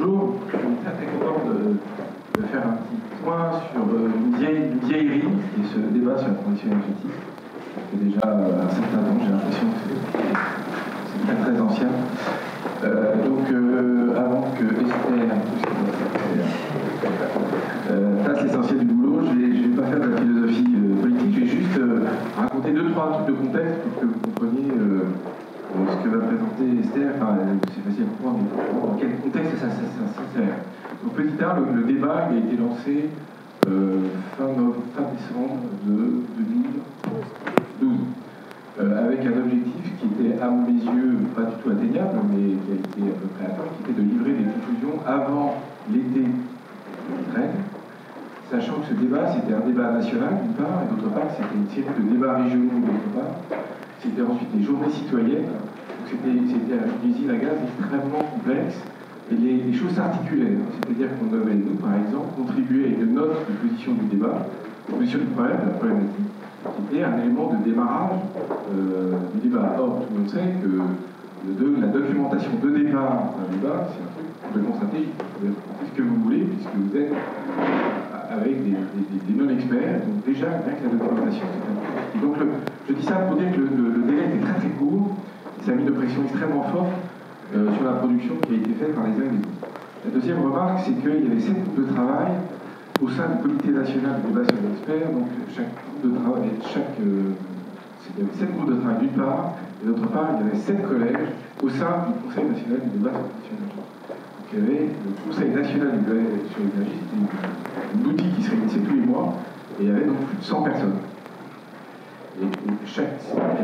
Bonjour, je suis très content de faire un petit point sur une vieillerie qui est ce débat sur la transition énergétique. Ça fait déjà un certain temps, j'ai l'impression que c'est très ancien. Avant que Esther fasse l'essentiel du boulot, je ne vais pas faire de la philosophie politique, je vais juste raconter 2-3 trucs de contexte pour que vous compreniez ce que va présenter Esther. Enfin, c'est facile à comprendre, mais dans quel contexte ça s'insère. Donc petit 1, le débat il a été lancé fin décembre de 2012. Avec un objectif qui était, à mes yeux, pas du tout atteignable, mais qui a été à peu près atteint, qui était de livrer des conclusions avant l'été 2013, sachant que ce débat, c'était un débat national, d'une part, et d'autre part, c'était une série de débats régionaux, d'autre part. C'était ensuite des journées citoyennes, c'était une usine à gaz extrêmement complexe, et les choses s'articulaient. C'est-à-dire qu'on devait, nous, par exemple, contribuer avec une note de position du débat, de position du problème, de la problématique, c'était un élément de démarrage du débat. Or, tout le monde sait que la documentation de départ d'un débat, c'est un truc complètement stratégique. Vous faites ce que vous voulez, puisque vous êtes avec des non-experts, donc déjà, rien que la documentation, c'est un peu compliqué. Donc, je dis ça pour dire que le délai était très court, et ça a mis une pression extrêmement forte sur la production qui a été faite par les uns et les autres. La deuxième remarque, c'est qu'il y avait 7 groupes de travail au sein du comité national de débat sur les experts, donc chaque groupe de travail, il y avait 7 groupes de travail d'une part, et d'autre part, il y avait 7 collèges au sein du Conseil national du débat sur la transition énergétique. Donc il y avait le Conseil national du débat sur l'énergie, c'était un outil qui se réunissait tous les mois, et il y avait donc plus de 100 personnes. Et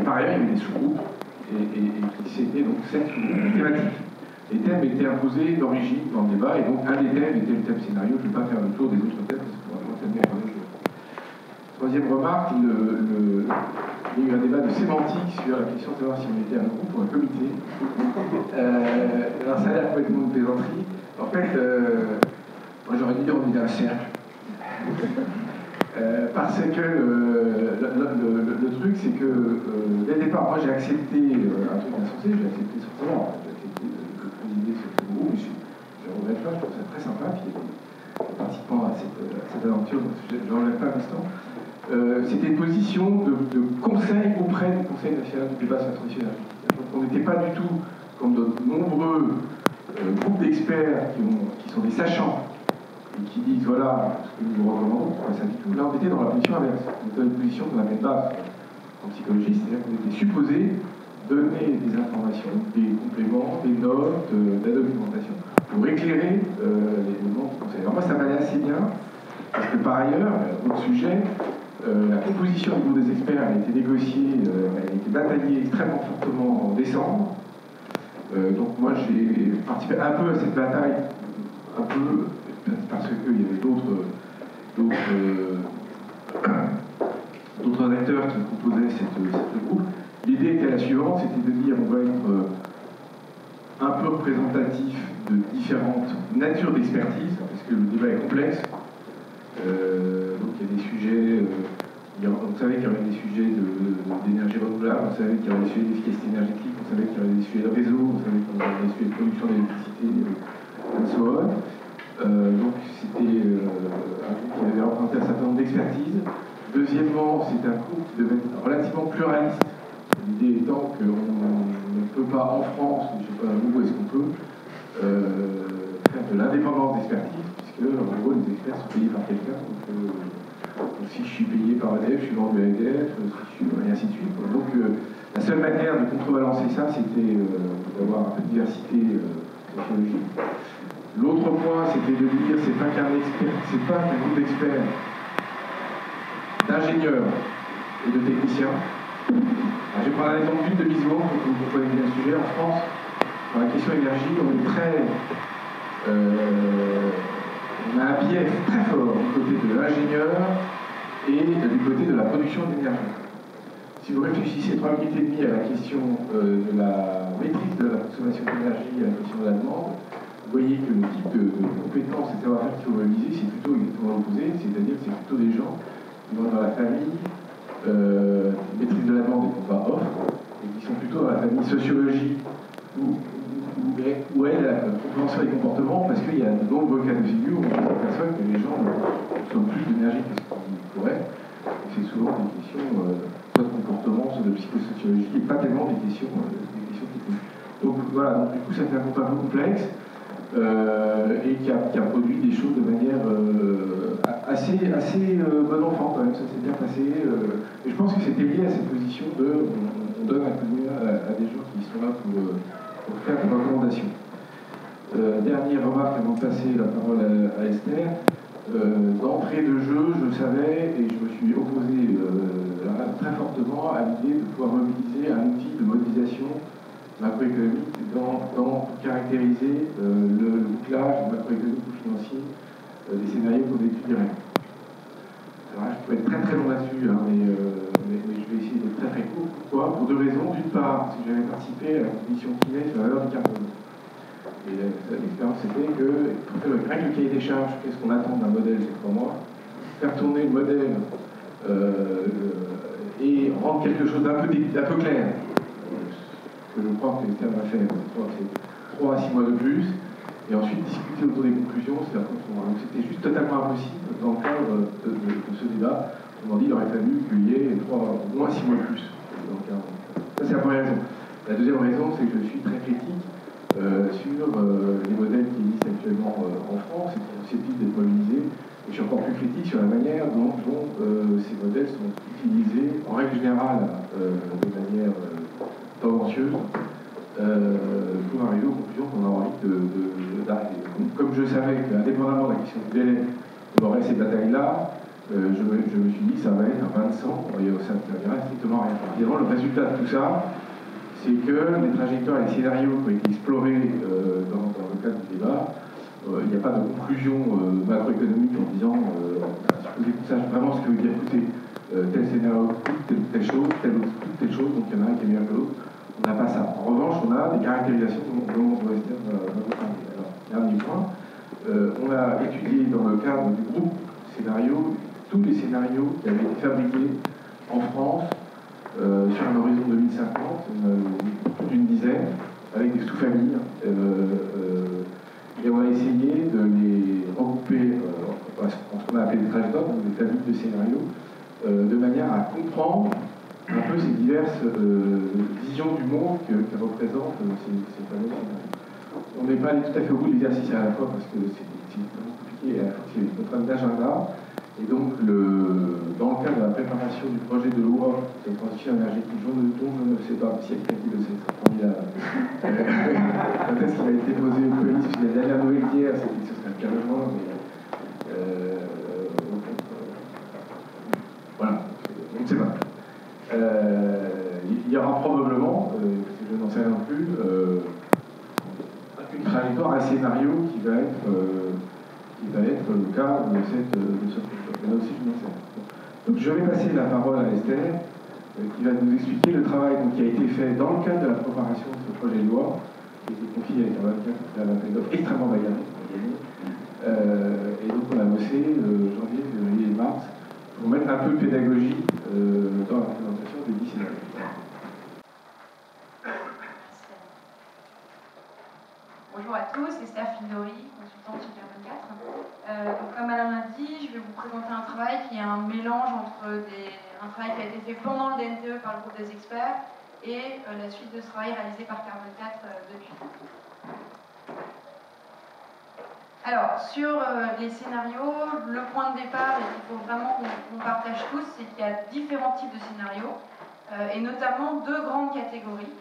par ailleurs, il y avait des sous-groupes, et c'était donc 7 thématiques. Les thèmes étaient imposés d'origine dans le débat, et donc un des thèmes était le thème scénario. Je ne vais pas faire le tour des autres thèmes, parce qu'on va terminer par les choses. Troisième remarque, il y a eu un débat de sémantique sur la question de savoir si on était un groupe ou un comité. Alors ça a l'air complètement de plaisanterie. En fait, moi j'aurais dû dire on était un cercle. Parce que le truc, c'est que dès le départ, moi j'ai accepté un truc insensé, j'ai accepté forcément, j'ai accepté de présider ce groupe, je regrette pas, je trouve ça très sympa, puis participant à cette aventure, je n'en regrette pas un instant. C'était une position de conseil auprès du Conseil national du débat sur la transition énergétique. Donc on n'était pas du tout comme de nombreux groupes d'experts qui sont des sachants et qui disent voilà ce que nous vous recommandons, c'est pas ça du tout. Là on était dans la position inverse. On était dans une position qu'on appelle basse en psychologie, c'est-à-dire qu'on était supposé donner des informations, des compléments, des notes, de la documentation pour éclairer les membres du conseil. Alors moi ça m'allait assez bien, parce que par ailleurs, autre sujet, la composition du groupe des experts a été négociée, elle a été bataillée extrêmement fortement en décembre. Donc moi j'ai participé un peu à cette bataille, un peu parce qu'il y avait d'autres acteurs qui composaient ce groupe. L'idée était la suivante, c'était de dire on va être un peu représentatif de différentes natures d'expertise, parce que le débat est complexe. Donc il y a des sujets, on savait qu'il y aurait des sujets d'énergie renouvelable, on savait qu'il y aurait des sujets d'efficacité énergétique, on savait qu'il y aurait des sujets de réseau, on savait qu'il y aurait des sujets de production d'électricité, and so on. Donc c'était un groupe qui avait représenté un certain nombre d'expertises. Deuxièmement, c'est un groupe qui devait être relativement pluraliste. L'idée étant qu'on ne peut pas en France, je ne sais pas où est-ce qu'on peut, faire de l'indépendance d'expertise, puisque en gros les experts sont payés par quelqu'un. Donc si je suis payé par EDF, je suis vendu à EDF, et ainsi de suite. Donc la seule manière de contrebalancer ça, c'était d'avoir un peu de diversité sociologique. L'autre point, c'était de dire c'est pas qu'un groupe d'experts, d'ingénieurs et de techniciens. Alors, je vais prendre un exemple d'une demi-seconde pour que vous compreniez bien le sujet. En France, dans la question énergie, on est on a un biais très fort du côté de l'ingénieur et du côté de la production d'énergie. Si vous réfléchissez 3 minutes et demie à la question de la maîtrise de la consommation d'énergie, à la question de la demande, vous voyez que le type de compétences et savoir-faire qu'il faut réaliser, c'est plutôt exactement l'opposé, c'est-à-dire que c'est plutôt des gens qui vont dans la famille maîtrise de la demande et non pas offre, et qui sont plutôt dans la famille sociologie où elle, la prévention des comportements, parce qu'il y a de nombreux cas de figure où on s'aperçoit que les gens consomment plus d'énergie que ce qu'ils pourraient. Et c'est souvent des questions soit de comportement, soit de psychosociologie, et pas tellement des questions techniques. Donc voilà, donc, du coup ça fait un groupe un peu complexe, et qui a produit des choses de manière assez bon enfant quand même, ça s'est bien passé. Et je pense que c'était lié à cette position de on donne un coup de main à des gens qui sont là pour faire des recommandations. Dernière remarque avant de passer la parole à Esther. D'entrée de jeu, je savais et je me suis opposé très fortement à l'idée de pouvoir mobiliser un outil de modélisation macroéconomique pour caractériser le bouclage macroéconomique ou financier des scénarios qu'on étudierait. Alors là, je pourrais être très très long là-dessus, hein, mais je vais essayer d'être très très court. Pourquoi? Pour deux raisons. D'une part, parce que j'avais participé à la commission Kinet sur la valeur du carbone. Et l'expérience c'était que, rien que le cahier des charges, qu'est-ce qu'on attend d'un modèle, c'est 3 mois, faire tourner le modèle et rendre quelque chose d'un peu clair, que je crois que Esther va faire, c'est 3 à 6 mois de plus, et ensuite discuter autour des conclusions, c'est-à-dire donc c'était juste totalement impossible dans le cadre de ce débat. Autrement dit, il aurait fallu qu'il y ait au moins 6 mois de plus. Ça c'est la première raison. La deuxième raison, c'est que je suis très critique sur les modèles qui existent actuellement en France et qui sont susceptibles d'être mobilisés. Et je suis encore plus critique sur la manière dont ces modèles sont utilisés, en règle générale, de manière tendancieuse, pour arriver aux conclusions qu'on a envie d'arriver. Comme je savais qu'indépendamment de la question du délai, on aurait ces batailles-là, je me suis dit que ça va être un bain de sang, et ça ne servira strictement à rien. Évidemment, le résultat de tout ça, c'est que les trajectoires et les scénarios qui ont été explorés dans le cadre du débat, il n'y a pas de conclusion macroéconomique en disant, supposez qu'on sache vraiment ce que veut dire écoutez, tel scénario coûte telle chose, telle autre coûte telle chose, donc il y en a un qui est meilleur que l'autre. On n'a pas ça. En revanche, on a des caractérisations dont Esther va vous parler. Alors, dernier point, on a étudié dans le cadre du groupe scénario tous les scénarios qui avaient été fabriqués en France sur un horizon 2050, plus d'une dizaine, avec des sous-familles. Et on a essayé de les regrouper en ce qu'on a appelé des trajectoires, donc des familles de scénarios, de manière à comprendre un peu ces diverses visions du monde que représentent ces fameux scénarios. On n'est pas allé tout à fait au bout de l'exercice à la fois parce que c'est vraiment compliqué et à la fois c'est une contrainte d'agenda. Et donc, dans le cadre de la préparation du projet de loi de transition énergétique, dont je ne sais pas si quelqu'un qui le sait, c'est formidable. Quand est-ce qu'il a été déposé au police, puisque la dernière nouvelle d'hier, c'était que ce serait le 15 juin, mais voilà, on ne sait pas. Il y aura probablement, parce que je n'en sais rien non plus, une trajectoire, un scénario qui va être le cas de ce projet. Mais là aussi, je n'en sais rien. Donc, je vais passer la parole à Esther, qui va nous expliquer le travail qui a été fait dans le cadre de la préparation de ce projet de loi, qui a été confié avec un appel d'offres extrêmement bagarré. Et donc, on a bossé janvier, février et mars pour mettre un peu de pédagogie dans la présentation des 10 scénarios. Bonjour à tous, c'est Esther Fildori, consultante chez Carbone 4. Donc comme Alain l'a dit, je vais vous présenter un travail qui est un mélange entre un travail qui a été fait pendant le DNTE par le groupe des experts et la suite de ce travail réalisé par Carbone 4 depuis. Alors, sur les scénarios, le point de départ, et qu'il faut vraiment qu'on partage tous, c'est qu'il y a différents types de scénarios, et notamment 2 grandes catégories.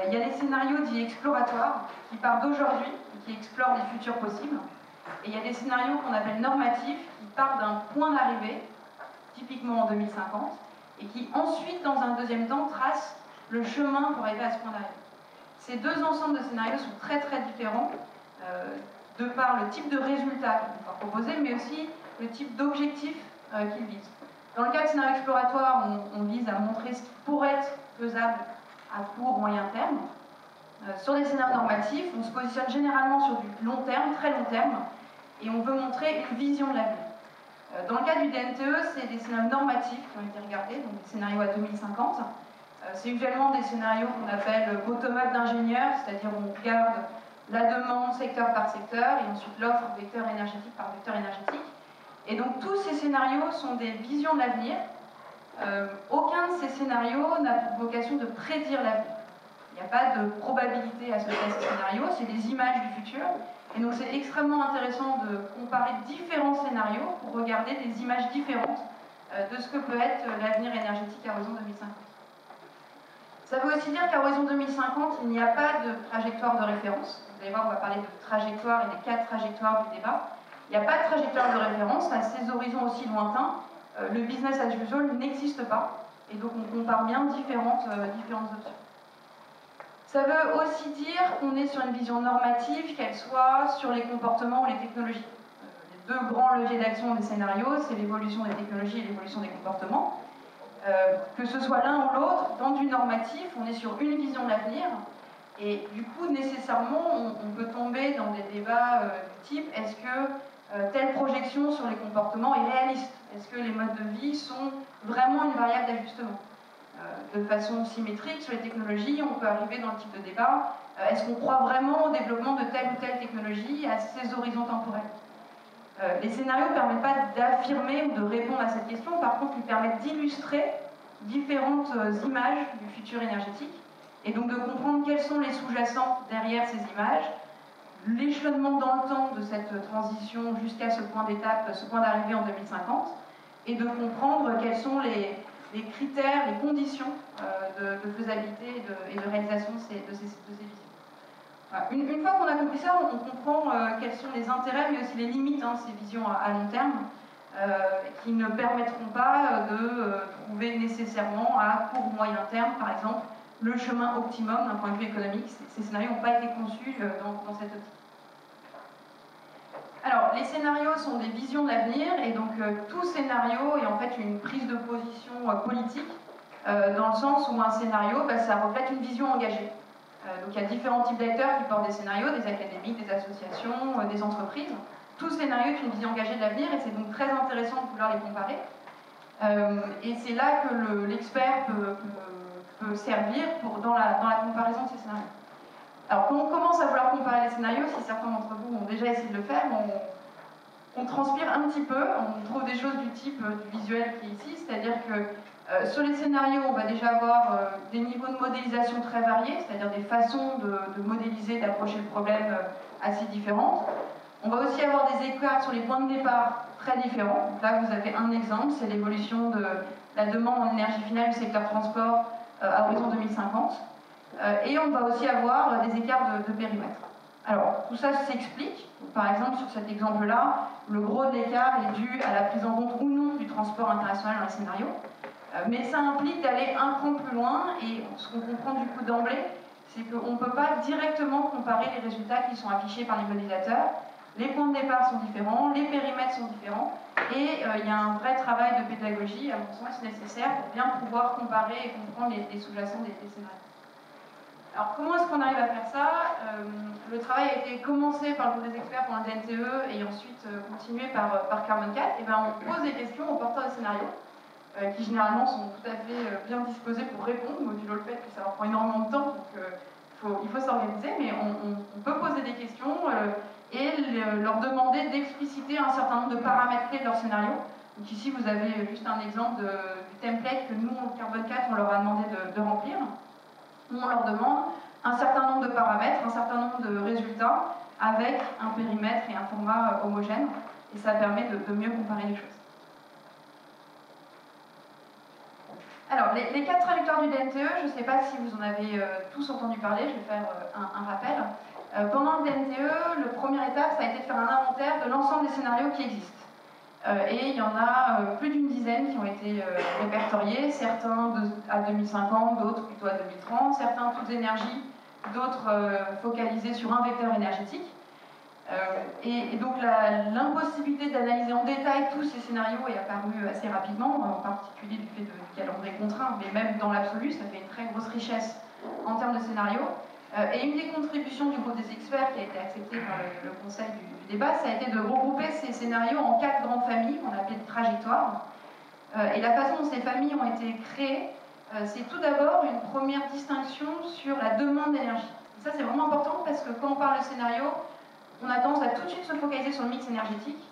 Il y a les scénarios dits exploratoires, qui partent d'aujourd'hui, qui explorent les futurs possibles. Et il y a des scénarios qu'on appelle normatifs, qui partent d'un point d'arrivée, typiquement en 2050, et qui ensuite, dans un deuxième temps, tracent le chemin pour arriver à ce point d'arrivée. Ces 2 ensembles de scénarios sont très très différents, de par le type de résultat qu'ils vont proposer, mais aussi le type d'objectif qu'ils visent. Dans le cas de scénario exploratoire, on vise à montrer ce qui pourrait être faisable à court, moyen terme. Sur des scénarios normatifs, on se positionne généralement sur du long terme, très long terme, et on veut montrer une vision de l'avenir. Dans le cas du DNTE, c'est des scénarios normatifs qui ont été regardés, donc des scénarios à 2050. C'est usuellement des scénarios qu'on appelle bottom-up d'ingénieurs, c'est-à-dire on regarde la demande secteur par secteur, et ensuite l'offre vecteur énergétique par vecteur énergétique. Et donc tous ces scénarios sont des visions de l'avenir. Aucun de ces scénarios n'a pour vocation de prédire l'avenir. Il n'y a pas de probabilité associée à ces scénarios, c'est des images du futur. Et donc c'est extrêmement intéressant de comparer différents scénarios pour regarder des images différentes de ce que peut être l'avenir énergétique à horizon 2050. Ça veut aussi dire qu'à horizon 2050, il n'y a pas de trajectoire de référence. Vous allez voir, on va parler de trajectoire et des 4 trajectoires du débat. Il n'y a pas de trajectoire de référence à ces horizons aussi lointains. Le business as usual n'existe pas. Et donc on compare bien différentes options. Ça veut aussi dire qu'on est sur une vision normative, qu'elle soit sur les comportements ou les technologies. Les deux grands leviers d'action des scénarios, c'est l'évolution des technologies et l'évolution des comportements. Que ce soit l'un ou l'autre, dans du normatif, on est sur une vision de l'avenir. Et du coup, nécessairement, on peut tomber dans des débats du type, est-ce que telle projection sur les comportements est réaliste? Est-ce que les modes de vie sont vraiment une variable d'ajustement? De façon symétrique, sur les technologies, on peut arriver dans le type de débat. Est-ce qu'on croit vraiment au développement de telle ou telle technologie à ces horizons temporels? Les scénarios ne permettent pas d'affirmer ou de répondre à cette question, par contre, ils permettent d'illustrer différentes images du futur énergétique, et donc de comprendre quels sont les sous-jacents derrière ces images, l'échelonnement dans le temps de cette transition jusqu'à ce point d'étape, ce point d'arrivée en 2050, et de comprendre quels sont les critères, les conditions de faisabilité et de réalisation de ces visions. Voilà. Une fois qu'on a compris ça, on comprend quels sont les intérêts, mais aussi les limites de ces visions à long terme, qui ne permettront pas de trouver nécessairement à court ou moyen terme, par exemple, le chemin optimum d'un point de vue économique. Ces scénarios n'ont pas été conçus dans cette optique. Alors, les scénarios sont des visions de l'avenir, et donc tout scénario est en fait une prise de position politique, dans le sens où un scénario, ça reflète une vision engagée. Donc il y a différents types d'acteurs qui portent des scénarios, des académiques, des associations, des entreprises. Tout scénario est une vision engagée de l'avenir, et c'est donc très intéressant de pouvoir les comparer. Et c'est là que l'expert peut servir dans la comparaison de ces scénarios. Alors, quand on commence à vouloir comparer les scénarios, si certains d'entre vous ont déjà essayé de le faire, on transpire un petit peu, on trouve des choses du type du visuel qui est ici, c'est-à-dire que sur les scénarios, on va déjà avoir des niveaux de modélisation très variés, c'est-à-dire des façons de modéliser, d'approcher le problème assez différentes. On va aussi avoir des écarts sur les points de départ très différents. Donc là, vous avez un exemple, c'est l'évolution de la demande en énergie finale du secteur transport à horizon 2050. Et on va aussi avoir des écarts de périmètre. Alors, tout ça s'explique. Par exemple, sur cet exemple-là, le gros de l'écart est dû à la prise en compte ou non du transport international dans les scénarios. Mais ça implique d'aller un cran plus loin, et ce qu'on comprend du coup d'emblée, c'est qu'on ne peut pas directement comparer les résultats qui sont affichés par les modélisateurs. Les points de départ sont différents, les périmètres sont différents, et il y a un vrai travail de pédagogie, à mon sens, nécessaire pour bien pouvoir comparer et comprendre les sous-jacents des scénarios. Alors, comment est-ce qu'on arrive à faire ça? Le travail a été commencé par le groupe des experts pendant le DNTE et ensuite continué par Carbone 4. Et on pose des questions aux porteurs de scénarios, qui généralement sont tout à fait bien disposés pour répondre, modulo le fait que ça leur prend énormément de temps, donc il faut s'organiser, mais on peut poser des questions et leur demander d'expliciter un certain nombre de paramètres clés de leur scénario. Donc ici, vous avez juste un exemple du template que nous, au Carbone 4, on leur a demandé de remplir. On leur demande un certain nombre de paramètres, un certain nombre de résultats avec un périmètre et un format homogène, et ça permet de mieux comparer les choses. Alors, les 4 trajectoires du DNTE, je ne sais pas si vous en avez tous entendu parler, je vais faire un rappel. Pendant le DNTE, la première étape, ça a été de faire un inventaire de l'ensemble des scénarios qui existent. Et il y en a plus d'une dizaine qui ont été répertoriés, certains à 2050, d'autres plutôt à 2030, certains toutes énergies, d'autres focalisés sur un vecteur énergétique. Et donc l'impossibilité d'analyser en détail tous ces scénarios est apparue assez rapidement, en particulier du fait du calendrier contraint, mais même dans l'absolu, ça fait une très grosse richesse en termes de scénarios. Et une des contributions du groupe des experts qui a été acceptée par le conseil du débat, ça a été de regrouper ces scénarios en 4 grandes familles qu'on appelait de trajectoires. Et la façon dont ces familles ont été créées, c'est tout d'abord une première distinction sur la demande d'énergie. Et ça, c'est vraiment important parce que quand on parle de scénario, on a tendance à tout de suite se focaliser sur le mix énergétique.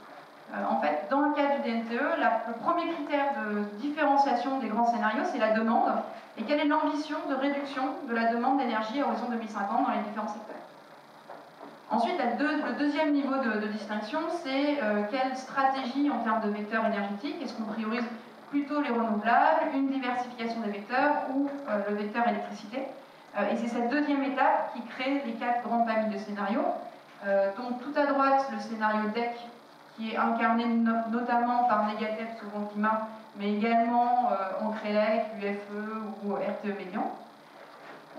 En fait, dans le cadre du DNTE, le premier critère de différenciation des grands scénarios, c'est la demande. Et quelle est l'ambition de réduction de la demande d'énergie à horizon 2050 dans les différents secteurs. Ensuite, le deuxième niveau de distinction, c'est quelle stratégie en termes de vecteurs énergétiques. Est-ce qu'on priorise plutôt les renouvelables, une diversification des vecteurs ou le vecteur électricité. Et c'est cette deuxième étape qui crée les 4 grandes familles de scénarios. Donc tout à droite, le scénario DEC, qui est incarné notamment par Négatep Second Climat, mais également en CRELEC, UFE ou RTE Médian.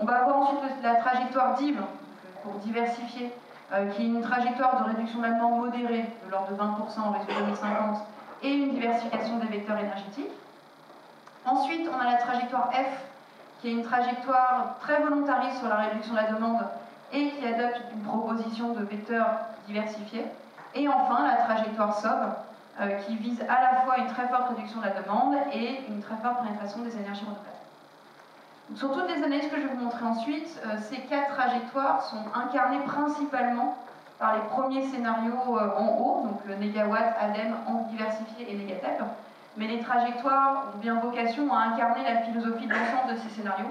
On va avoir ensuite la trajectoire DIV, pour diversifier, qui est une trajectoire de réduction de la demande modérée, de l'ordre de 20% en horizon 2050, et une diversification des vecteurs énergétiques. Ensuite, on a la trajectoire F, qui est une trajectoire très volontariste sur la réduction de la demande et qui adopte une proposition de vecteurs diversifiés. Et enfin, la trajectoire SOB, qui vise à la fois une très forte réduction de la demande et une très forte pénétration des énergies renouvelables. Sur toutes les analyses que je vais vous montrer ensuite, ces 4 trajectoires sont incarnées principalement par les premiers scénarios en haut, donc Négawatt, ADEME, diversifié et Négatep. Mais les trajectoires ont bien vocation à incarner la philosophie de l'ensemble de ces scénarios.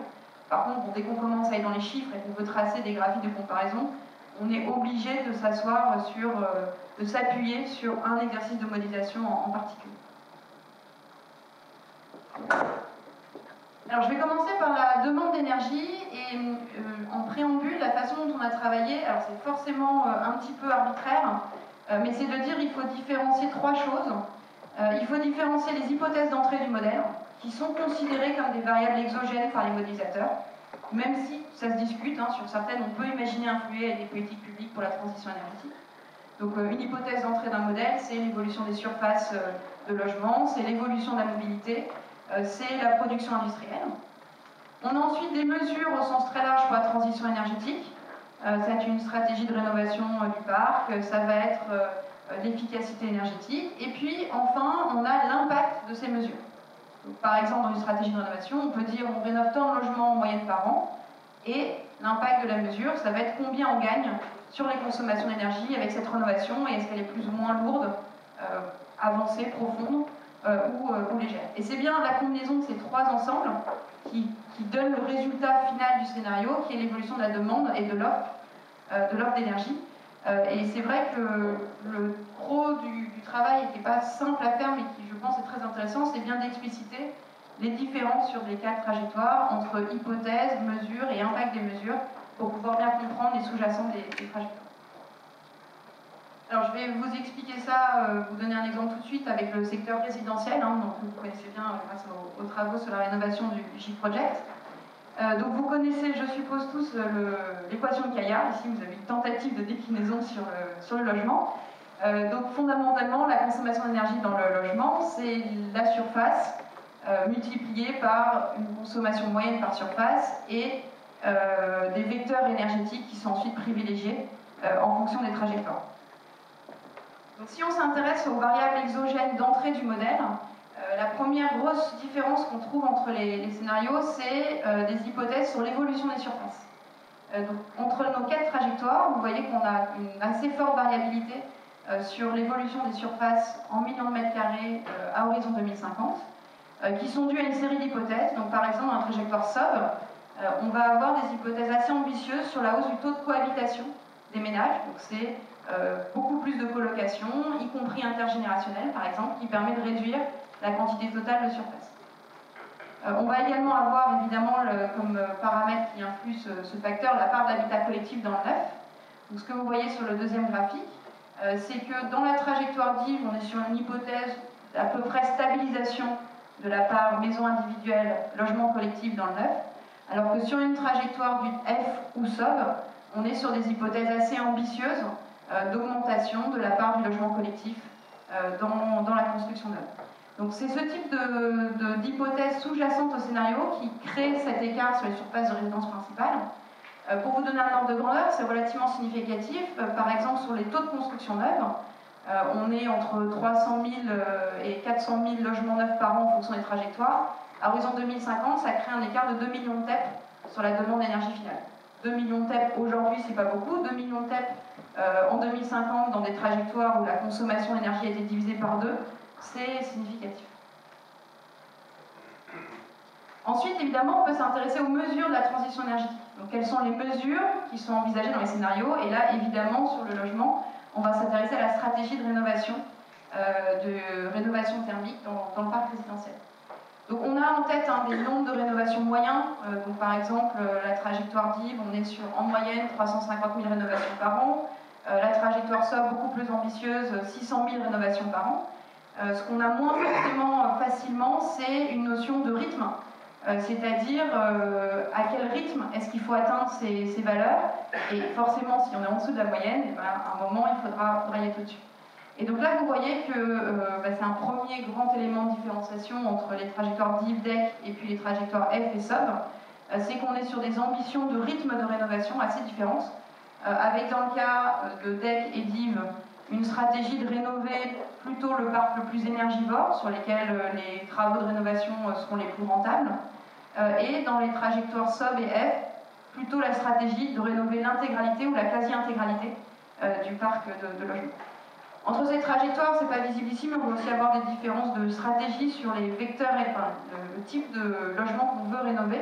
Par contre, dès qu'on commence à aller dans les chiffres et qu'on veut tracer des graphiques de comparaison, on est obligé de s'asseoir de s'appuyer sur un exercice de modélisation en particulier. Alors je vais commencer par la demande d'énergie et en préambule, la façon dont on a travaillé, alors c'est forcément un petit peu arbitraire, mais c'est de dire qu'il faut différencier 3 choses. Il faut différencier les hypothèses d'entrée du modèle, qui sont considérées comme des variables exogènes par les modélisateurs, même si ça se discute, sur certaines on peut imaginer influer avec des politiques publiques pour la transition énergétique. Donc une hypothèse d'entrée d'un modèle, c'est l'évolution des surfaces de logement, c'est l'évolution de la mobilité, c'est la production industrielle. On a ensuite des mesures au sens très large pour la transition énergétique. C'est une stratégie de rénovation du parc, ça va être l'efficacité énergétique. Et puis enfin, on a l'impact de ces mesures. Donc, par exemple, dans une stratégie de rénovation, on peut dire on rénove tant de logements en moyenne par an, et l'impact de la mesure, ça va être combien on gagne sur les consommations d'énergie avec cette rénovation, et est-ce qu'elle est plus ou moins lourde, avancée, profonde ou légère. Et c'est bien la combinaison de ces 3 ensembles qui donne le résultat final du scénario, qui est l'évolution de la demande et de l'offre d'énergie. Et c'est vrai que le gros du travail n'était pas simple à faire, mais qui, je pense, est très intéressant, c'est bien d'expliciter les différences sur les 4 trajectoires entre hypothèses, mesures et impact des mesures, pour pouvoir bien comprendre les sous-jacents des trajectoires. Alors je vais vous expliquer ça, vous donner un exemple tout de suite avec le secteur résidentiel, donc vous connaissez bien grâce aux travaux sur la rénovation du J-Project. Donc vous connaissez, je suppose tous, l'équation de Caillard. Ici vous avez une tentative de déclinaison sur le logement. Donc fondamentalement, la consommation d'énergie dans le logement, c'est la surface multipliée par une consommation moyenne par surface et des vecteurs énergétiques qui sont ensuite privilégiés en fonction des trajectoires. Donc, si on s'intéresse aux variables exogènes d'entrée du modèle, la première grosse différence qu'on trouve entre les scénarios, c'est des hypothèses sur l'évolution des surfaces. Donc, entre nos 4 trajectoires, vous voyez qu'on a une assez forte variabilité sur l'évolution des surfaces en millions de mètres carrés à horizon 2050, qui sont dues à une série d'hypothèses. Donc, par exemple, dans la trajectoire SOB, on va avoir des hypothèses assez ambitieuses sur la hausse du taux de cohabitation des ménages. Donc, c'est beaucoup plus de colocation, y compris intergénérationnelle par exemple, qui permet de réduire la quantité totale de surface. On va également avoir évidemment comme paramètre qui influe ce facteur la part d'habitat collectif dans le neuf. Donc ce que vous voyez sur le deuxième graphique, c'est que dans la trajectoire DIV, on est sur une hypothèse d'à peu près stabilisation de la part maison individuelle, logement collectif dans le neuf, alors que sur une trajectoire du F ou SOB, on est sur des hypothèses assez ambitieuses d'augmentation de la part du logement collectif dans la construction neuve. Donc c'est ce type d'hypothèse sous-jacente au scénario qui crée cet écart sur les surfaces de résidence principale. Pour vous donner un ordre de grandeur, c'est relativement significatif. Par exemple, sur les taux de construction neuve, on est entre 300 000 et 400 000 logements neufs par an en fonction des trajectoires. À horizon 2050, ça crée un écart de 2 millions de TEP sur la demande d'énergie finale. 2 millions de TEP aujourd'hui, c'est pas beaucoup. 2 millions de TEP en 2050 dans des trajectoires où la consommation d'énergie a été divisée par 2, c'est significatif. Ensuite, évidemment, on peut s'intéresser aux mesures de la transition énergétique. Donc, quelles sont les mesures qui sont envisagées dans les scénarios? Et là, évidemment, sur le logement, on va s'intéresser à la stratégie de rénovation thermique dans le parc résidentiel. Donc, on a en tête des nombres de rénovations moyens. Donc, par exemple, la trajectoire DIV, on est sur en moyenne 350 000 rénovations par an. La trajectoire SOB, beaucoup plus ambitieuse, 600 000 rénovations par an. Ce qu'on a moins forcément facilement, c'est une notion de rythme. C'est-à-dire à quel rythme est-ce qu'il faut atteindre ces valeurs, et forcément si on est en dessous de la moyenne, et ben, à un moment il faudra y être au-dessus. Et donc là vous voyez que c'est un premier grand élément de différenciation entre les trajectoires DIV, DEC et puis les trajectoires F et SOB, c'est qu'on est sur des ambitions de rythme de rénovation assez différentes, avec dans le cas de DEC et DIV une stratégie de rénover plutôt le parc le plus énergivore, sur lesquels les travaux de rénovation seront les plus rentables, et dans les trajectoires SOB et F, plutôt la stratégie de rénover l'intégralité ou la quasi-intégralité du parc de logement. Entre ces trajectoires, c'est pas visible ici, mais on va aussi avoir des différences de stratégie sur les vecteurs, enfin, le type de logement qu'on veut rénover,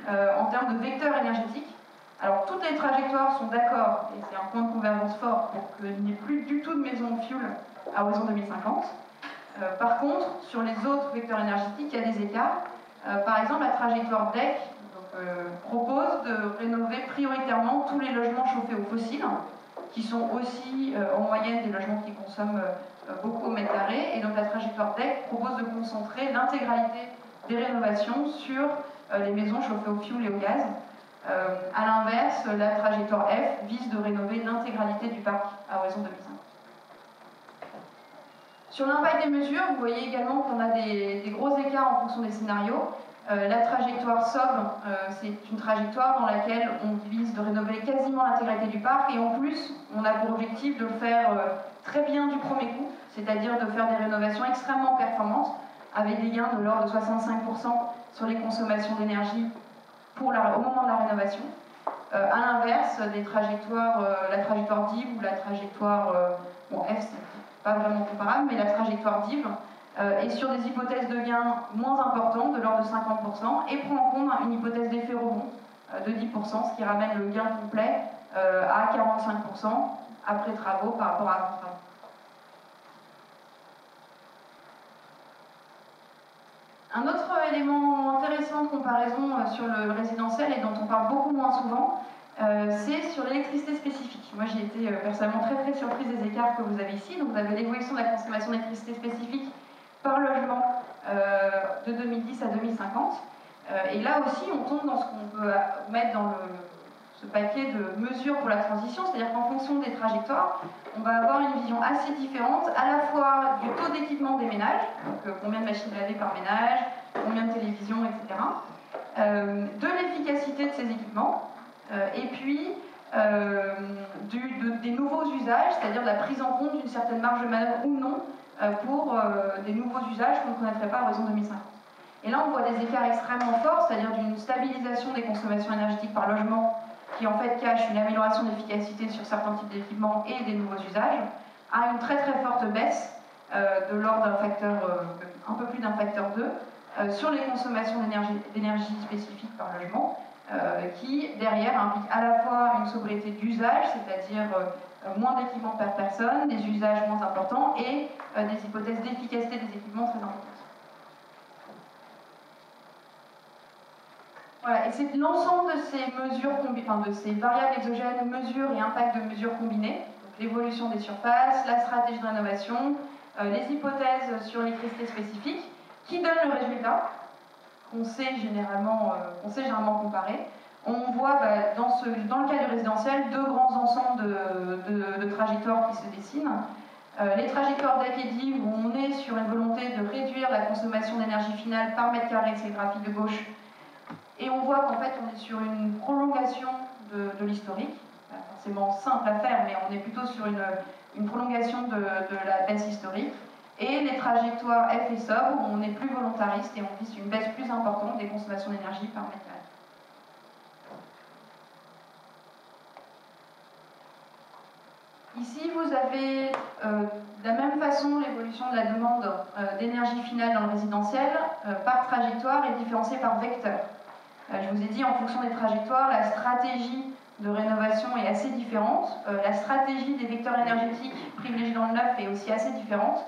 en termes de vecteurs énergétiques. Alors, toutes les trajectoires sont d'accord, et c'est un point de convergence fort pour qu'il n'y ait plus du tout de maisons au fioul à horizon 2050. Par contre, sur les autres vecteurs énergétiques, il y a des écarts. Par exemple, la trajectoire DEC propose de rénover prioritairement tous les logements chauffés au fossile, qui sont aussi en moyenne des logements qui consomment beaucoup au mètre carré. Et donc la trajectoire DEC propose de concentrer l'intégralité des rénovations sur les maisons chauffées au fioul et au gaz. A l'inverse, la trajectoire F vise de rénover l'intégralité du parc à horizon 2050. Sur l'impact des mesures, vous voyez également qu'on a des gros écarts en fonction des scénarios. La trajectoire SOB, c'est une trajectoire dans laquelle on vise de rénover quasiment l'intégralité du parc, et en plus, on a pour objectif de le faire très bien du premier coup, c'est-à-dire de faire des rénovations extrêmement performantes, avec des gains de l'ordre de 65% sur les consommations d'énergie au moment de la rénovation. À l'inverse, des trajectoires, la trajectoire DIV ou la trajectoire F, c'est pas vraiment comparable, mais la trajectoire DIV est sur des hypothèses de gains moins importantes, de l'ordre de 50%, et prend en compte une hypothèse d'effet rebond de 10%, ce qui ramène le gain complet à 45% après travaux par rapport à avant travaux. Un autre élément intéressant de comparaison sur le résidentiel et dont on parle beaucoup moins souvent, c'est sur l'électricité spécifique. Moi j'ai été personnellement très surprise des écarts que vous avez ici. Donc vous avez l'évolution de la consommation d'électricité spécifique par logement de 2010 à 2050. Et là aussi on tombe dans ce qu'on peut mettre dans ce paquet de mesures pour la transition, c'est-à-dire qu'en fonction des trajectoires, on va avoir une vision assez différente, à la fois du taux d'équipement des ménages, donc combien de machines lavées par ménage, combien de télévisions, etc., de l'efficacité de ces équipements, et puis des nouveaux usages, c'est-à-dire de la prise en compte d'une certaine marge de manœuvre ou non pour des nouveaux usages qu'on ne connaîtrait pas à horizon 2050. Et là, on voit des écarts extrêmement forts, c'est-à-dire d'une stabilisation des consommations énergétiques par logement qui en fait cache une amélioration d'efficacité sur certains types d'équipements et des nouveaux usages, à une très forte baisse de l'ordre d'un facteur, un peu plus d'un facteur 2, sur les consommations d'énergie spécifiques par logement, qui derrière implique à la fois une sobriété d'usage, c'est-à-dire moins d'équipements par personne, des usages moins importants et des hypothèses d'efficacité des équipements très importantes. Voilà, et c'est l'ensemble de ces mesures, de ces variables exogènes, mesures et impacts de mesures combinées, l'évolution des surfaces, la stratégie de rénovation, les hypothèses sur l'électricité spécifique, qui donnent le résultat qu'on sait généralement comparer. On voit dans le cas du résidentiel deux grands ensembles de trajectoires qui se dessinent. Les trajectoires DEC et DIV, où on est sur une volonté de réduire la consommation d'énergie finale par mètre carré, c'est le graphique de gauche. Et on voit qu'en fait, on est sur une prolongation de l'historique. Pas forcément simple à faire, mais on est plutôt sur une prolongation de la baisse historique. Et les trajectoires F et SOB, où on est plus volontariste et on vise une baisse plus importante des consommations d'énergie par mètre carré. Ici, vous avez de la même façon l'évolution de la demande d'énergie finale dans le résidentiel par trajectoire et différenciée par vecteur. Je vous ai dit, en fonction des trajectoires, la stratégie de rénovation est assez différente. La stratégie des vecteurs énergétiques privilégiés dans le neuf est aussi assez différente.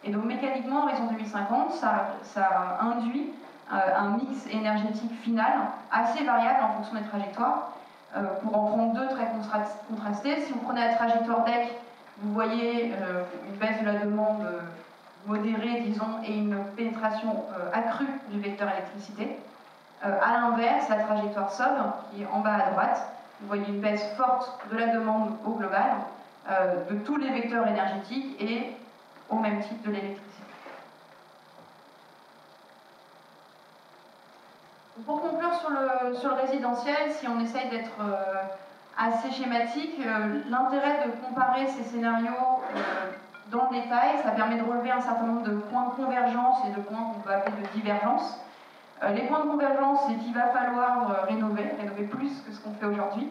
Et donc mécaniquement, horizon 2050, ça induit un mix énergétique final assez variable en fonction des trajectoires. Pour en prendre deux très contrastés, si vous prenez la trajectoire DEC, vous voyez une baisse de la demande modérée, disons, et une pénétration accrue du vecteur électricité. À l'inverse, la trajectoire SOB, qui est en bas à droite, vous voyez une baisse forte de la demande au global, de tous les vecteurs énergétiques et au même titre de l'électricité. Pour conclure sur le résidentiel, si on essaye d'être assez schématique, l'intérêt de comparer ces scénarios dans le détail, ça permet de relever un certain nombre de points de convergence et de points qu'on peut appeler de divergence. Les points de convergence, c'est qu'il va falloir rénover plus que ce qu'on fait aujourd'hui.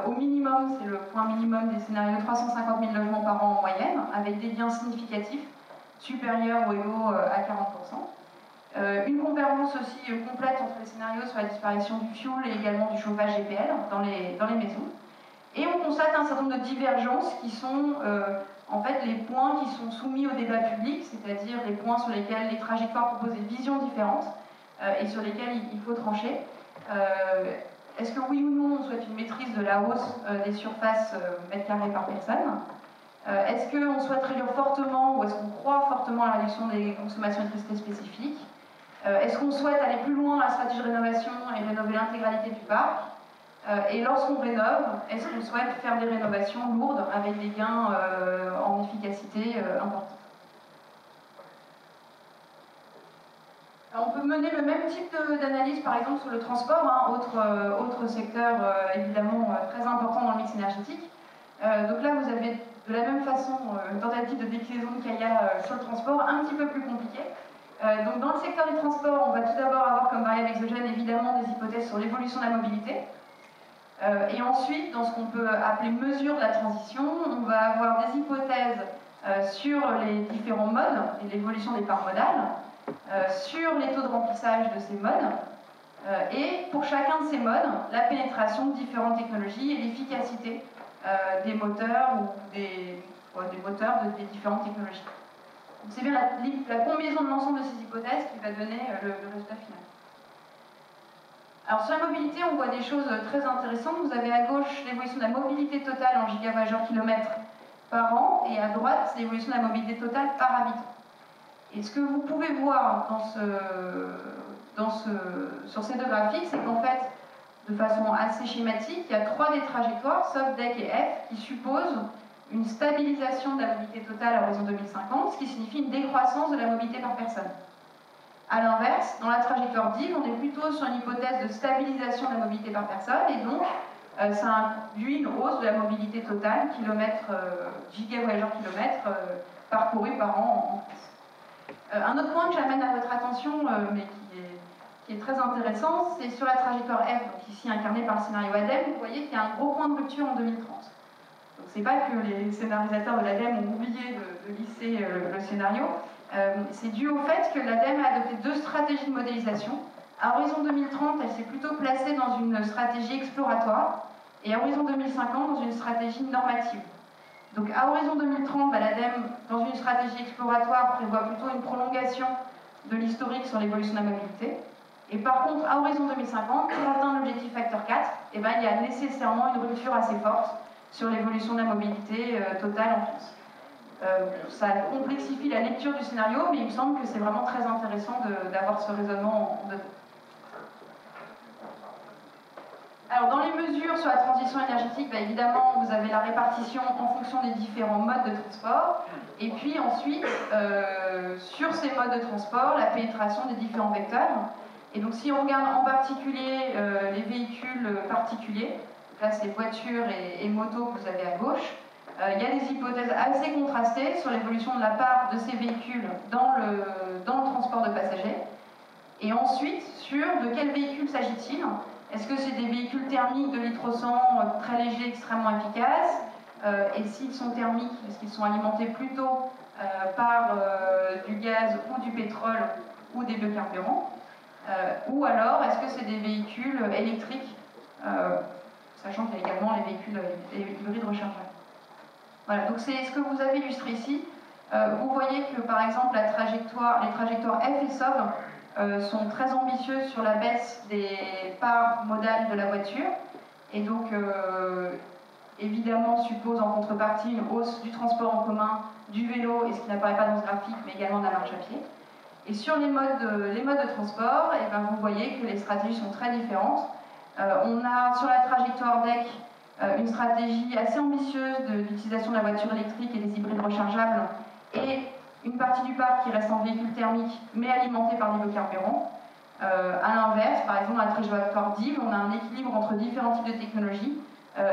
Au minimum, c'est le point minimum des scénarios, 350 000 logements par an en moyenne, avec des gains significatifs, supérieurs ou égaux à 40%. Une convergence aussi complète entre les scénarios sur la disparition du fioul et également du chauffage GPL dans les maisons. Et on constate un certain nombre de divergences qui sont en fait les points qui sont soumis au débat public, c'est-à-dire les points sur lesquels les trajectoires proposent des visions différentes et sur lesquels il faut trancher. Est-ce que oui ou non on souhaite une maîtrise de la hausse des surfaces mètres carrés par personne? Est-ce qu'on souhaite réduire fortement ou est-ce qu'on croit fortement à la réduction des consommations d'électricité spécifiques? Est-ce qu'on souhaite aller plus loin dans la stratégie de rénovation et rénover l'intégralité du parc? Et lorsqu'on rénove, est-ce qu'on souhaite faire des rénovations lourdes avec des gains en efficacité importants? Alors, on peut mener le même type d'analyse par exemple sur le transport, autre secteur évidemment très important dans le mix énergétique. Donc là vous avez de la même façon une tentative de déclinaison de Kaya sur le transport, un petit peu plus compliquée. Donc dans le secteur du transport, on va tout d'abord avoir comme variable exogène évidemment des hypothèses sur l'évolution de la mobilité. Et ensuite, dans ce qu'on peut appeler mesure de la transition, on va avoir des hypothèses sur les différents modes et l'évolution des parts modales, sur les taux de remplissage de ces modes, et pour chacun de ces modes, la pénétration de différentes technologies et l'efficacité des moteurs ou des moteurs des différentes technologies. C'est bien la combinaison de l'ensemble de ces hypothèses qui va donner le résultat final. Alors sur la mobilité, on voit des choses très intéressantes. Vous avez à gauche l'évolution de la mobilité totale en gigawattheure/kilomètre par an, et à droite l'évolution de la mobilité totale par habitant. Et ce que vous pouvez voir sur ces deux graphiques, c'est qu'en fait, de façon assez schématique, il y a trois des trajectoires, SOB, DEC et F, qui supposent une stabilisation de la mobilité totale à l'horizon 2050, ce qui signifie une décroissance de la mobilité par personne. A l'inverse, dans la trajectoire DIG, on est plutôt sur une hypothèse de stabilisation de la mobilité par personne, et donc ça induit une hausse de la mobilité totale, gigawattheure/kilomètre parcouru par an en France. Un autre point que j'amène à votre attention, mais qui est très intéressant, c'est sur la trajectoire F, donc ici incarnée par le scénario ADEME, vous voyez qu'il y a un gros point de rupture en 2030. Donc c'est pas que les scénarisateurs de l'ADEME ont oublié de lisser le scénario, c'est dû au fait que l'ADEME a adopté deux stratégies de modélisation. À horizon 2030, elle s'est plutôt placée dans une stratégie exploratoire, et à horizon 2050, dans une stratégie normative. Donc à horizon 2030, l'ADEME, dans une stratégie exploratoire, prévoit plutôt une prolongation de l'historique sur l'évolution de la mobilité. Et par contre, à horizon 2050, pour atteindre l'objectif facteur 4, il y a nécessairement une rupture assez forte sur l'évolution de la mobilité totale en France. Ça complexifie la lecture du scénario, mais il me semble que c'est vraiment très intéressant d'avoir ce raisonnement en deux temps. Alors, dans les mesures sur la transition énergétique, évidemment, vous avez la répartition en fonction des différents modes de transport. Et puis ensuite, sur ces modes de transport, la pénétration des différents vecteurs. Et donc, si on regarde en particulier les véhicules particuliers, là, c'est voitures et motos que vous avez à gauche, il y a des hypothèses assez contrastées sur l'évolution de la part de ces véhicules dans le transport de passagers. Et ensuite, sur de quels véhicules s'agit-il? Est-ce que c'est des véhicules thermiques de litre au 100 très légers, extrêmement efficaces? et s'ils sont thermiques, est-ce qu'ils sont alimentés plutôt par du gaz ou du pétrole ou des biocarburants, ou alors est-ce que c'est des véhicules électriques, sachant qu'il y a également les véhicules hybrides rechargeables. Voilà, donc c'est ce que vous avez illustré ici. Vous voyez que par exemple les trajectoires F et SOB sont très ambitieuses sur la baisse des parts modales de la voiture, et donc évidemment suppose en contrepartie une hausse du transport en commun, du vélo, et ce qui n'apparaît pas dans ce graphique, mais également de la marche à pied. Et sur les modes de transport, et ben vous voyez que les stratégies sont très différentes. On a sur la trajectoire DEC une stratégie assez ambitieuse d'utilisation de la voiture électrique et des hybrides rechargeables, et une partie du parc qui reste en véhicule thermique mais alimenté par des biocarburants. A l'inverse, par exemple, dans la trajectoire DIV, on a un équilibre entre différents types de technologies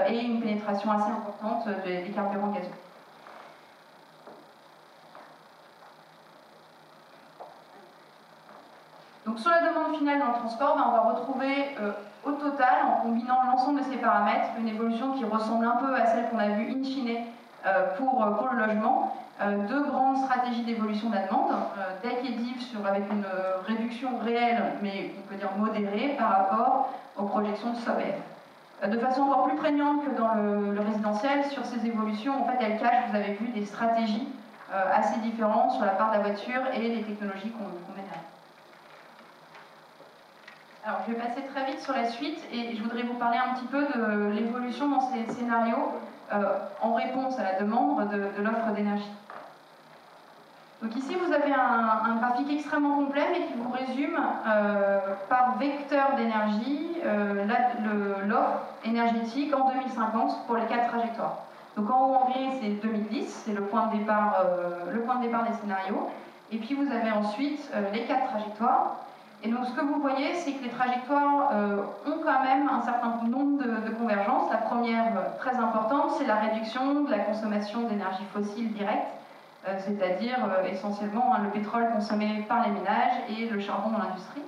et une pénétration assez importante des carburants gazeux. Donc sur la demande finale dans le transport, on va retrouver au total, en combinant l'ensemble de ces paramètres, une évolution qui ressemble un peu à celle qu'on a vue in fine pour le logement. Deux grandes stratégies d'évolution de la demande, DEC et DIV avec une réduction réelle, mais on peut dire modérée, par rapport aux projections de SOBF. De façon encore plus prégnante que dans le résidentiel, sur ces évolutions, en fait, elles cachent, vous avez vu, des stratégies assez différentes sur la part de la voiture et les technologies qu'on met derrière. Alors, je vais passer très vite sur la suite et je voudrais vous parler un petit peu de l'évolution dans ces scénarios en réponse à la demande de l'offre d'énergie. Donc ici, vous avez un graphique extrêmement complet, mais qui vous résume par vecteur d'énergie l'offre énergétique en 2050 pour les 4 trajectoires. Donc en haut en gris, c'est 2010, c'est le point de départ des scénarios. Et puis vous avez ensuite les 4 trajectoires. Et donc ce que vous voyez, c'est que les trajectoires ont quand même un certain nombre de convergences. La première, très importante, c'est la réduction de la consommation d'énergie fossile directe, c'est-à-dire essentiellement le pétrole consommé par les ménages et le charbon dans l'industrie.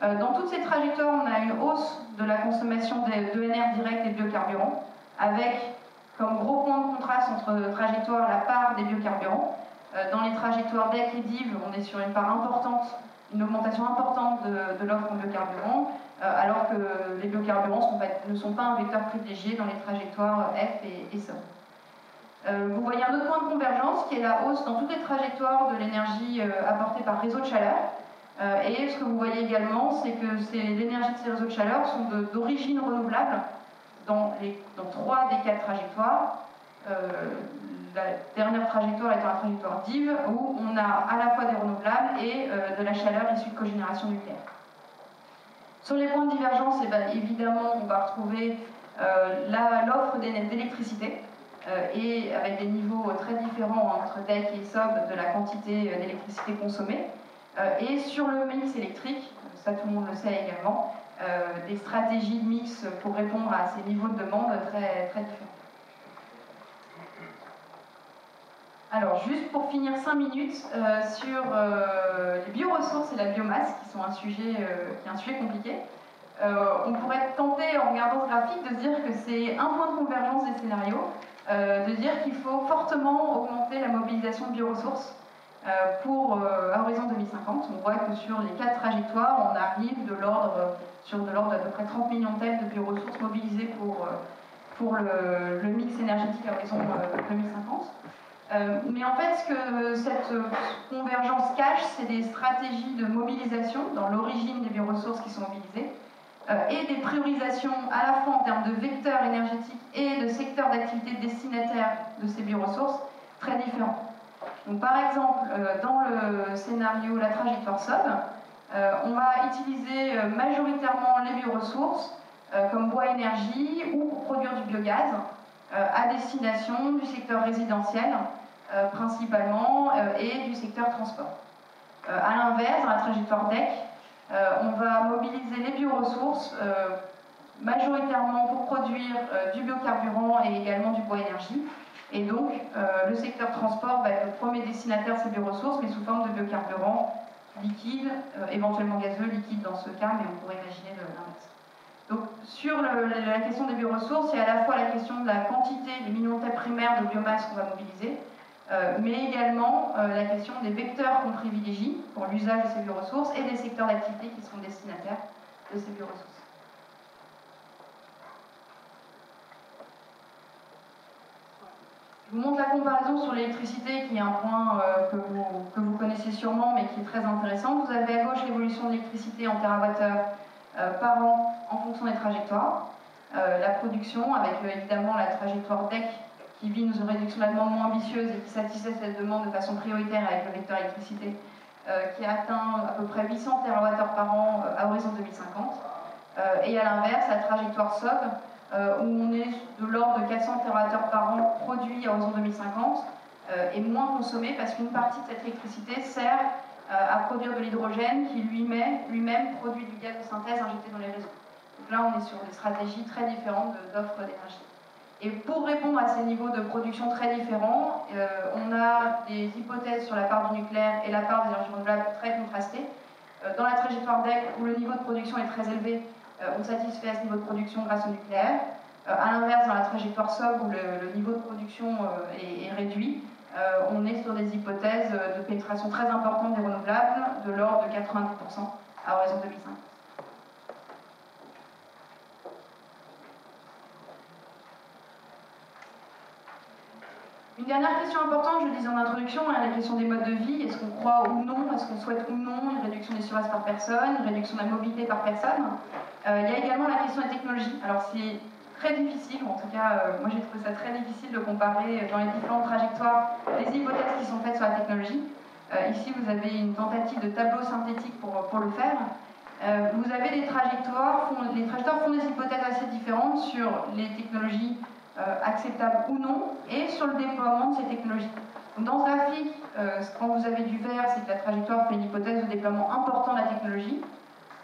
Dans toutes ces trajectoires, on a une hausse de la consommation d'ENR direct et de biocarburants, avec comme gros point de contraste entre trajectoires la part des biocarburants. Dans les trajectoires DEC et DIV, on est sur une part importante, une augmentation importante de l'offre en biocarburants, alors que les biocarburants ne sont pas un vecteur privilégié dans les trajectoires F et SOB. Vous voyez un autre point de convergence qui est la hausse dans toutes les trajectoires de l'énergie apportée par réseau de chaleur. Et ce que vous voyez également, c'est que l'énergie de ces réseaux de chaleur sont d'origine renouvelable dans 3 des 4 trajectoires. La dernière trajectoire étant la trajectoire DIV, où on a à la fois des renouvelables et de la chaleur issue de cogénération nucléaire. Sur les points de divergence, évidemment, on va retrouver l'offre d'électricité, et avec des niveaux très différents entre DEC et SOB de la quantité d'électricité consommée. Et sur le mix électrique, ça tout le monde le sait également, des stratégies de mix pour répondre à ces niveaux de demande très, très différents. Alors, juste pour finir 5 minutes sur les bioressources et la biomasse, qui sont un sujet compliqué. On pourrait tenter, en regardant ce graphique, de se dire que c'est un point de convergence des scénarios, de dire qu'il faut fortement augmenter la mobilisation de bioressources à horizon 2050. On voit que sur les 4 trajectoires, on arrive de l'ordre d'à peu près 30 millions de tonnes de bioressources mobilisées pour le mix énergétique à horizon 2050. Mais en fait, ce que cette convergence cache, c'est des stratégies de mobilisation dans l'origine des bioressources qui sont mobilisées, et des priorisations à la fois en termes de vecteurs énergétiques et de secteurs d'activité destinataires de ces bioressources très différents. Donc, par exemple, dans le scénario la trajectoire SOB, on va utiliser majoritairement les bioressources comme bois énergie ou pour produire du biogaz à destination du secteur résidentiel principalement et du secteur transport. A l'inverse, dans la trajectoire DEC, on va mobiliser les bioressources majoritairement pour produire du biocarburant et également du bois énergie. Et donc, le secteur transport va être le premier destinataire de ces bioressources, mais sous forme de biocarburant liquide, éventuellement gazeux, liquide dans ce cas, mais on pourrait imaginer l'inverse. Donc sur la question des bioressources, il y a à la fois la question de la quantité, des millions de tonnes primaires de biomasse qu'on va mobiliser, mais également la question des vecteurs qu'on privilégie pour l'usage de ces bioressources et des secteurs d'activité qui seront destinataires de ces bioressources. Je vous montre la comparaison sur l'électricité, qui est un point que vous connaissez sûrement, mais qui est très intéressant. Vous avez à gauche l'évolution de l'électricité en TWh par an en fonction des trajectoires. La production, avec évidemment la trajectoire DEC, qui vise une réduction de la demande moins ambitieuse et qui satisfait cette demande de façon prioritaire avec le vecteur électricité, qui a atteint à peu près 800 TWh par an à horizon 2050. Et à l'inverse, la trajectoire SOB, où on est de l'ordre de 400 TWh par an produits à horizon 2050, est moins consommé parce qu'une partie de cette électricité sert à produire de l'hydrogène qui lui-même produit du gaz de synthèse injecté dans les réseaux. Donc là, on est sur des stratégies très différentes d'offres d'énergie. Et pour répondre à ces niveaux de production très différents, on a des hypothèses sur la part du nucléaire et la part des énergies renouvelables très contrastées. Dans la trajectoire DEC, où le niveau de production est très élevé, on satisfait à ce niveau de production grâce au nucléaire. À l'inverse, dans la trajectoire SOB, où le niveau de production est réduit, on est sur des hypothèses de pénétration très importante des renouvelables, de l'ordre de 90% à horizon 2050. Une dernière question importante, je le disais en introduction, est la question des modes de vie. Est-ce qu'on croit ou non, est-ce qu'on souhaite ou non une réduction des surfaces par personne, une réduction de la mobilité par personne. Il y a également la question des technologies. Alors c'est très difficile, en tout cas moi j'ai trouvé ça très difficile de comparer dans les différentes trajectoires les hypothèses qui sont faites sur la technologie. Ici vous avez une tentative de tableau synthétique pour le faire. Vous avez les trajectoires font des hypothèses assez différentes sur les technologies acceptables ou non, et sur le déploiement de ces technologies. Donc dans ce graphique, quand vous avez du vert, c'est que la trajectoire fait une hypothèse de déploiement important de la technologie.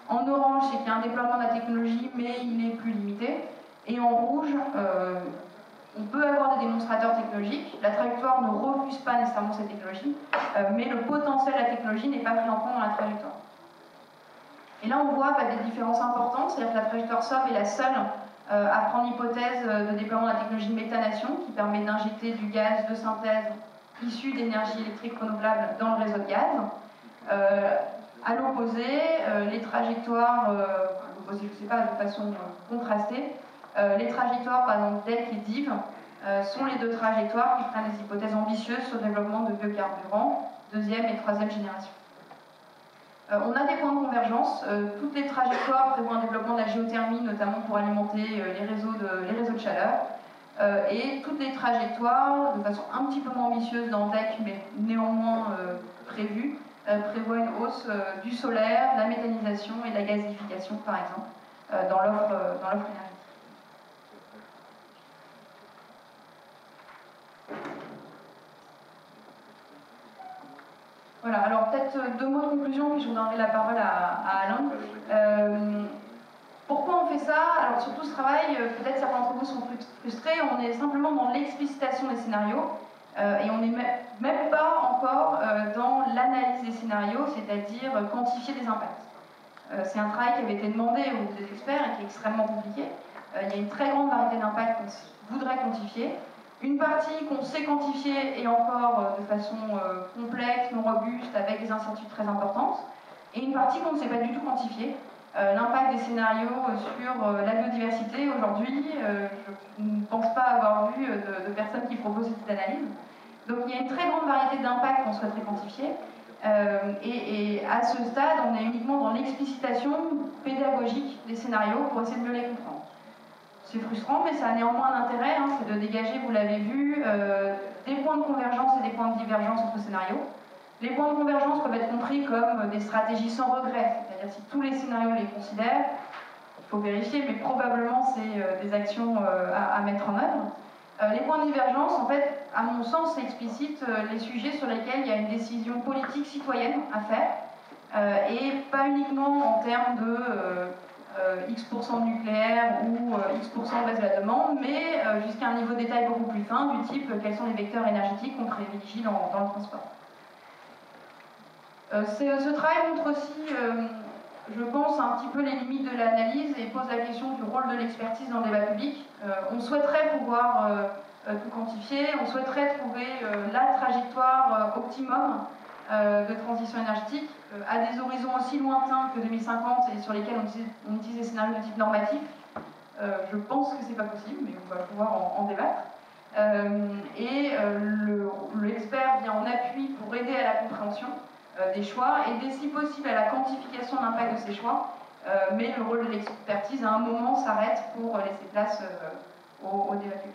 En orange, c'est qu'il y a un déploiement de la technologie, mais il est plus limité. Et en rouge, on peut avoir des démonstrateurs technologiques. La trajectoire ne refuse pas nécessairement cette technologie, mais le potentiel de la technologie n'est pas pris en compte dans la trajectoire. Et là, on voit des différences importantes, c'est-à-dire que la trajectoire SOB est la seule à prendre l'hypothèse de déploiement de la technologie de méthanation qui permet d'injecter du gaz de synthèse issu d'énergie électrique renouvelable dans le réseau de gaz. À l'opposé, les trajectoires, je ne sais pas, de façon contrastée, les trajectoires, par exemple DEC et DIV, sont les deux trajectoires qui prennent des hypothèses ambitieuses sur le développement de biocarburants, deuxième et troisième génération. On a des points de convergence. Toutes les trajectoires prévoient un développement de la géothermie, notamment pour alimenter les réseaux de chaleur. Et toutes les trajectoires, de façon un petit peu moins ambitieuse dans DEC, mais néanmoins prévues, prévoient une hausse du solaire, de la méthanisation et de la gazification, par exemple, dans l'offre énergétique. Voilà, alors peut-être deux mots de conclusion, puis je vous donnerai la parole à Alain. Pourquoi on fait ça? Alors sur tout ce travail, peut-être certains d'entre vous sont frustrés, on est simplement dans l'explicitation des scénarios, et on n'est même pas encore dans l'analyse des scénarios, c'est-à-dire quantifier des impacts. C'est un travail qui avait été demandé aux experts et qui est extrêmement compliqué. Il y a une très grande variété d'impacts qu'on voudrait quantifier. Une partie qu'on sait quantifier et encore de façon complexe, non robuste, avec des incertitudes très importantes, et une partie qu'on ne sait pas du tout quantifier. L'impact des scénarios sur la biodiversité, aujourd'hui, je ne pense pas avoir vu de personnes qui proposent cette analyse. Donc il y a une très grande variété d'impacts qu'on souhaiterait quantifier, et à ce stade, on est uniquement dans l'explicitation pédagogique des scénarios pour essayer de mieux les comprendre. C'est frustrant, mais ça a néanmoins un intérêt, c'est de dégager, vous l'avez vu, des points de convergence et des points de divergence entre scénarios. Les points de convergence peuvent être compris comme des stratégies sans regret, c'est-à-dire si tous les scénarios les considèrent, il faut vérifier, mais probablement c'est des actions à mettre en œuvre. Les points de divergence, en fait, à mon sens, c'est explicite les sujets sur lesquels il y a une décision politique citoyenne à faire, et pas uniquement en termes de X% de nucléaire ou X% baisse de la demande, mais jusqu'à un niveau de détail beaucoup plus fin, du type quels sont les vecteurs énergétiques qu'on privilégie dans le transport. Ce travail montre aussi je pense, un petit peu les limites de l'analyse et pose la question du rôle de l'expertise dans le débat public. On souhaiterait pouvoir tout quantifier, on souhaiterait trouver la trajectoire optimum de transition énergétique à des horizons aussi lointains que 2050 et sur lesquels on utilise des scénarios de type normatif. Je pense que c'est pas possible, mais on va pouvoir en débattre. L'expert vient en appui pour aider à la compréhension des choix, aider si possible à la quantification de l'impact de ces choix, mais le rôle de l'expertise à un moment s'arrête pour laisser place au débat public.